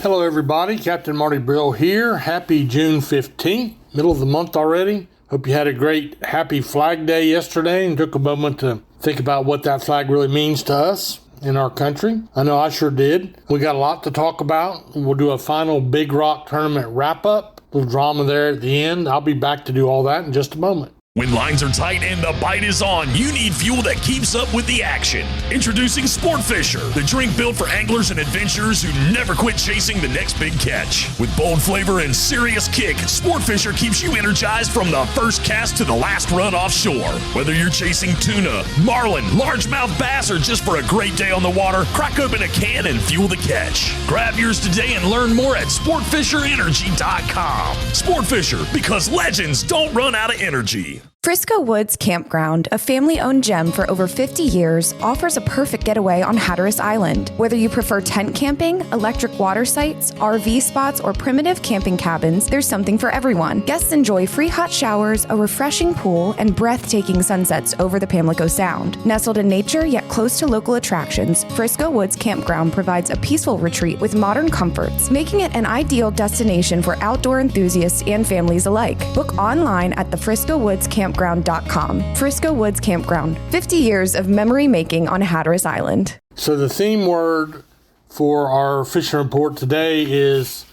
Hello everybody, Captain Marty Brill here. Happy June 15th, middle of the month already. Hope you had a great happy Flag Day yesterday and took a moment to think about what that flag really means to us in our country. I know I sure did. We got a lot to talk about. We'll do a final Big Rock tournament wrap up. A little drama there at the end. I'll be back to do all that in just a moment. When lines are tight and the bite is on, you need fuel that keeps up with the action. Introducing Sport Fisher, the drink built for anglers and adventurers who never quit chasing the next big catch. With bold flavor and serious kick, Sport Fisher keeps you energized from the first cast to the last run offshore. Whether you're chasing tuna, marlin, largemouth bass, or just for a great day on the water, crack open a can and fuel the catch. Grab yours today and learn more at sportfisherenergy.com. Sport Fisher, because legends don't run out of energy. Frisco Woods Campground, a family-owned gem for over 50 years, offers a perfect getaway on Hatteras Island. Whether you prefer tent camping, electric water sites, RV spots, or primitive camping cabins, there's something for everyone. Guests enjoy free hot showers, a refreshing pool, and breathtaking sunsets over the Pamlico Sound. Nestled in nature yet close to local attractions, Frisco Woods Campground provides a peaceful retreat with modern comforts, making it an ideal destination for outdoor enthusiasts and families alike. Book online at the Frisco Woods Campground.com. Frisco Woods Campground, 50 years of memory making on Hatteras Island. So the theme word for our fishing report today is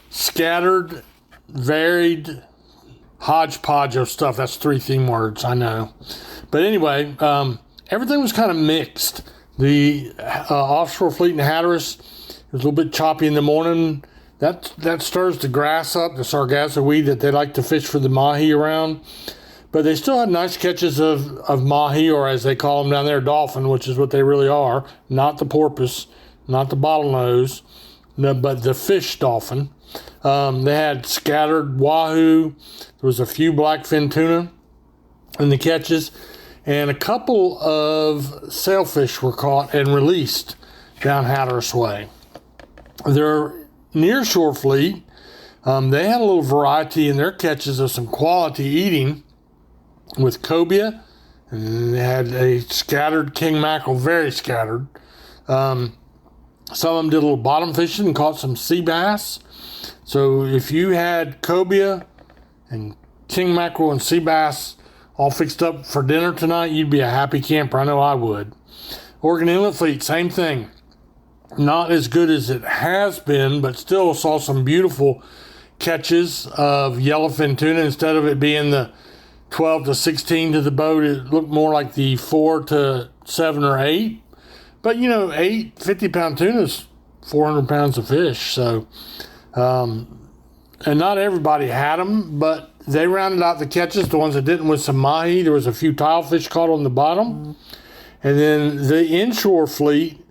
scattered, varied, hodgepodge of stuff. That's 3 theme words, I know. But anyway, everything was kind of mixed. The offshore fleet in Hatteras was a little bit choppy in the morning. That stirs the grass up, the sargasso weed that they like to fish for the mahi around. But they still had nice catches of mahi, or as they call them down there, dolphin, which is what they really are. Not the porpoise, not the bottlenose, but the fish dolphin. They had scattered wahoo. There was a few blackfin tuna in the catches. And a couple of sailfish were caught and released down Hatteras Way. Their nearshore fleet, they had a little variety in their catches of some quality eating, with cobia, and they had a scattered king mackerel, very scattered. Some of them did a little bottom fishing and caught some sea bass. So if you had cobia and king mackerel and sea bass all fixed up for dinner tonight, you'd be a happy camper. I know I would. Oregon Inlet Fleet, same thing. Not as good as it has been, but still saw some beautiful catches of yellowfin tuna. Instead of it being the 12 to 16 to the boat, it looked more like the 4 to 7 or 8. But, 8 50-pound tunas, 400 pounds of fish. So, and not everybody had them, but they rounded out the catches, the ones that didn't, with some mahi. There was a few tilefish caught on the bottom. And then the inshore fleet,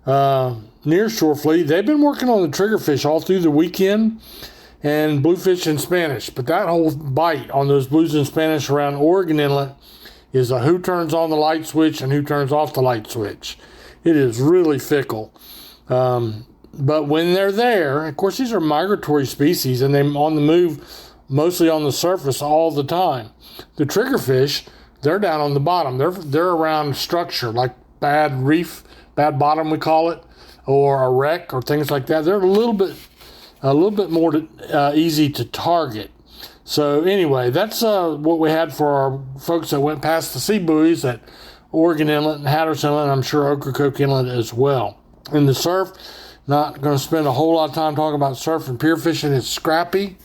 nearshore fleet, they've been working on the triggerfish all through the weekend, and bluefish and Spanish. But that whole bite on those blues and Spanish around Oregon Inlet is a who turns on the light switch and who turns off the light switch. It is really fickle. But when they're there, of course, these are migratory species, and they're on the move, mostly on the surface all the time. The triggerfish, they're down on the bottom. They're around structure, like bad reef, bad bottom we call it, or a wreck, or things like that. They're a little bit more easy to target. So anyway, that's what we had for our folks that went past the sea buoys at Oregon Inlet and Hatteras Inlet, and I'm sure Ocracoke Inlet as well. In the surf, not going to spend a whole lot of time talking about surf and pier fishing. It's scrappy,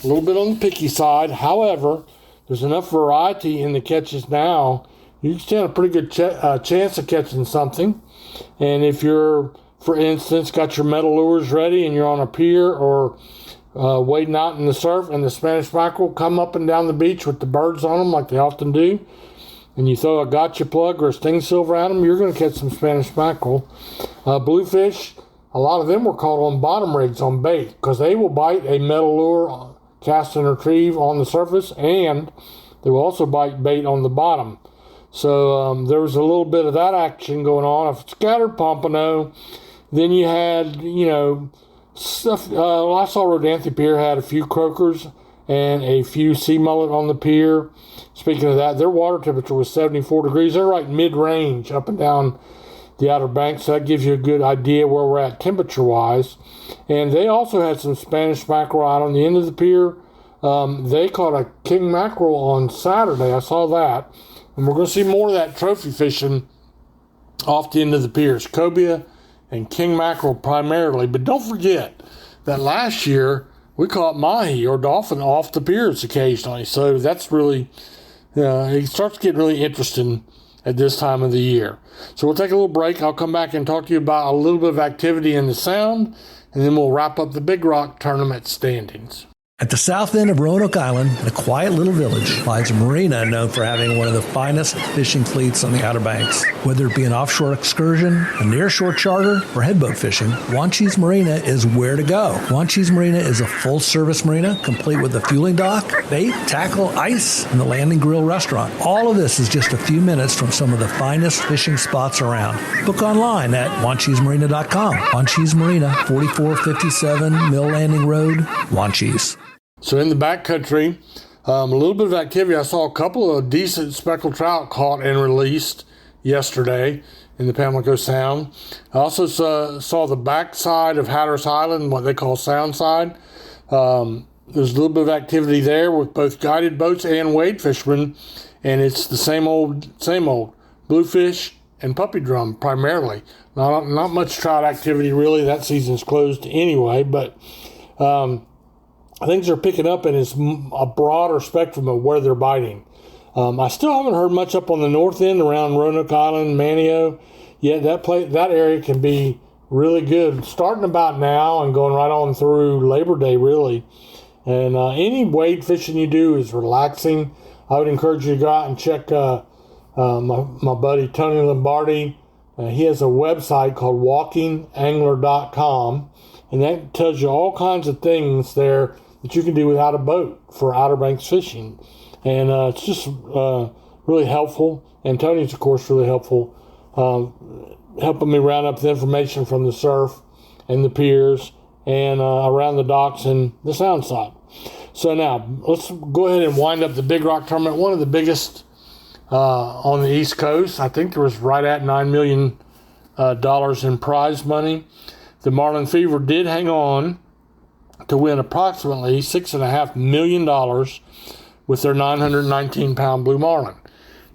a little bit on the picky side. However, there's enough variety in the catches now, you can stand a pretty good chance of catching something. And if you're, for instance, got your metal lures ready and you're on a pier or wading out in the surf, and the Spanish mackerel come up and down the beach with the birds on them like they often do, and you throw a gotcha plug or a sting silver at them, you're going to catch some Spanish mackerel. Bluefish, a lot of them were caught on bottom rigs on bait, because they will bite a metal lure, cast and retrieve on the surface, and they will also bite bait on the bottom. So there was a little bit of that action going on. If it's scattered pompano, then you had, stuff. I saw Rodanthe Pier had a few croakers and a few sea mullet on the pier. Speaking of that, their water temperature was 74 degrees. They're right mid-range, up and down the Outer Banks. So that gives you a good idea where we're at temperature-wise. And they also had some Spanish mackerel out on the end of the pier. They caught a king mackerel on Saturday. I saw that. And we're going to see more of that trophy fishing off the end of the piers. Cobia and king mackerel primarily. But don't forget that last year we caught mahi or dolphin off the piers occasionally. So that's really, it starts getting really interesting at this time of the year. So we'll take a little break. I'll come back and talk to you about a little bit of activity in the Sound, and then we'll wrap up the Big Rock tournament standings. At the south end of Roanoke Island, in a quiet little village, lies a marina known for having one of the finest fishing fleets on the Outer Banks. Whether it be an offshore excursion, a nearshore charter, or headboat fishing, Wanchese Marina is where to go. Wanchese Marina is a full-service marina, complete with a fueling dock, bait, tackle, ice, and the landing grill restaurant. All of this is just a few minutes from some of the finest fishing spots around. Book online at wanchesemarina.com. Wanchese Marina, 4457 Mill Landing Road, Wanchese. So in the backcountry, a little bit of activity. I saw a couple of decent speckled trout caught and released yesterday in the Pamlico Sound. I also saw the backside of Hatteras Island, what they call Sound Side. There's a little bit of activity there with both guided boats and wade fishermen, and it's the same old bluefish and puppy drum primarily. Not much trout activity really. That season's closed anyway, but things are picking up, and it's a broader spectrum of where they're biting. I still haven't heard much up on the north end around Roanoke Island, Manio. Yet that area can be really good, starting about now and going right on through Labor Day, really. And any wade fishing you do is relaxing. I would encourage you to go out and check my buddy Tony Lombardi. He has a website called walkingangler.com, and that tells you all kinds of things there that you can do without a boat for Outer Banks fishing. And it's just really helpful. And Tony's, of course, really helpful, helping me round up the information from the surf and the piers and around the docks and the Sound side. So now, let's go ahead and wind up the Big Rock tournament, one of the biggest on the East Coast. I think there was right at $9 million in prize money. The Marlin Fever did hang on to win approximately $6.5 million with their 919-pound blue marlin.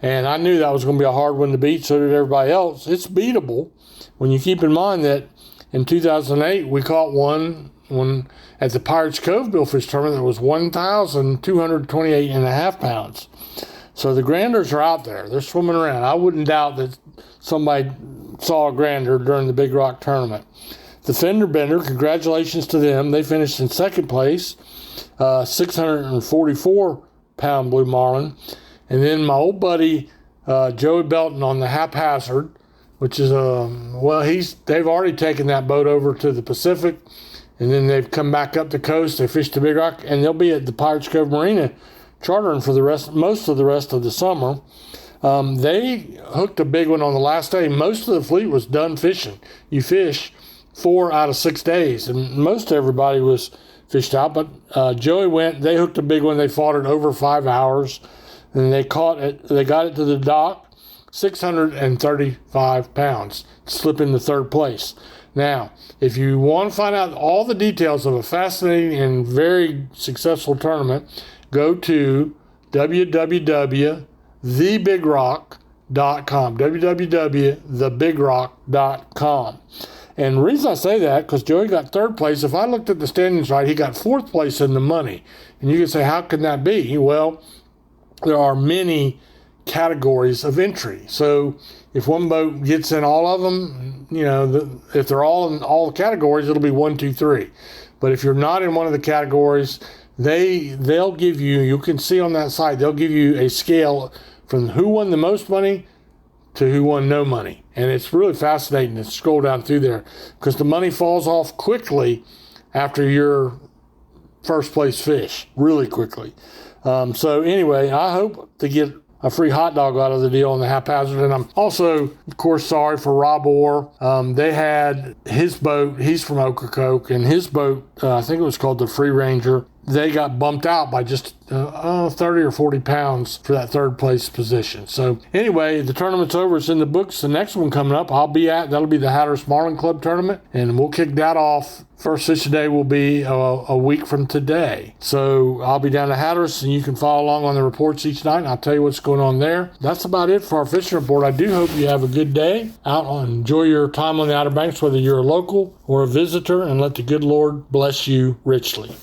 And I knew that was going to be a hard one to beat, so did everybody else. It's beatable when you keep in mind that in 2008 we caught one at the Pirates Cove Billfish Tournament that was 1,228.5 pounds. So the granders are out there. They're swimming around. I wouldn't doubt that somebody saw a grander during the Big Rock tournament. The Fender Bender, congratulations to them. They finished in second place, 644-pound blue marlin. And then my old buddy Joey Belton on the Haphazard, which is they've already taken that boat over to the Pacific, and then they've come back up the coast. They fished the Big Rock, and they'll be at the Pirates Cove Marina chartering for most of the rest of the summer. They hooked a big one on the last day. Most of the fleet was done fishing. You fish 4 out of 6 days, and most everybody was fished out, but Joey went. They hooked a big one. They fought it over 5 hours, and they caught it. They got it to the dock, 635 pounds, slip into third place. Now, if you want to find out all the details of a fascinating and very successful tournament, go to www.thebigrock.com, www.thebigrock.com. And the reason I say that, because Joey got third place. If I looked at the standings right, he got fourth place in the money. And you can say, how can that be? Well, there are many categories of entry. So if one boat gets in all of them, if they're all in all the categories, it'll be 1, 2, 3. But if you're not in one of the categories, they'll give you can see on that site, they'll give you a scale from who won the most money to who won no money. And it's really fascinating to scroll down through there because the money falls off quickly after your first place fish, really quickly. So anyway, I hope to get a free hot dog out of the deal on the Haphazard. And I'm also, of course, sorry for Rob Orr. They had his boat. He's from Ocracoke, and his boat, I think it was called the Free Ranger. they got bumped out by just 30 or 40 pounds for that third place position. So anyway, the tournament's over. It's in the books. The next one coming up, that'll be the Hatteras Marlin Club tournament, and we'll kick that off. First Fishing Day will be a week from today. So I'll be down to Hatteras, and you can follow along on the reports each night, and I'll tell you what's going on there. That's about it for our fishing report. I do hope you have a good day out and enjoy your time on the Outer Banks, whether you're a local or a visitor, and let the good Lord bless you richly.